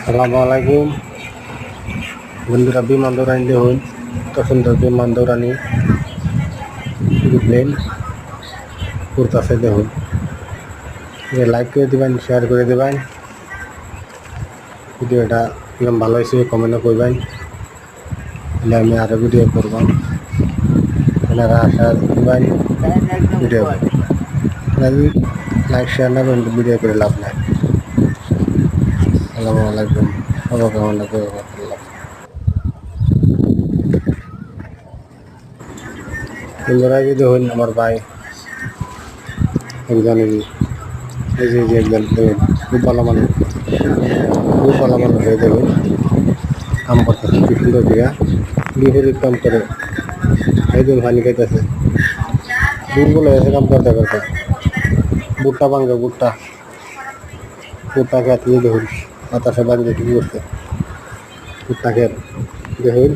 Assalamualaikum. বন্ধুরা বিমান দৌড়ানি দেখুন, কত সুন্দর বিমান দৌড়ানি প্লেন উড়তেছে দেখুন। লাইক করে দিবেন, শেয়ার করে দেবেন। ভিডিওটা একদম ভালো হয়েছে কমেন্টও করবেন, তাহলে আমি আরও ভিডিও করব। আপনারা আশা দিবেন ভিডিও লাইক শেয়ার না করবেন ভিডিও করে লাভ নাই। আসসালামু আলাইকুম। সবাইকে অনেক বন্ধুরা যদি হইন আমার ভাই একজন এই যে একজন দেখুন, খুব ভালো মানুষ হয়ে দেখুন কাম করতেছে কি সুন্দর দিয়া বিপরীত কাম করে একদিন পানি খাইতেছে দুর্বল হয়েছে কাম করতে করতে। বুটটা ভাঙবে বুটটা খেয়ে দেখুন বাতাসে বাড়িতে কি করছে বুটটা খেয়ে দেখুন।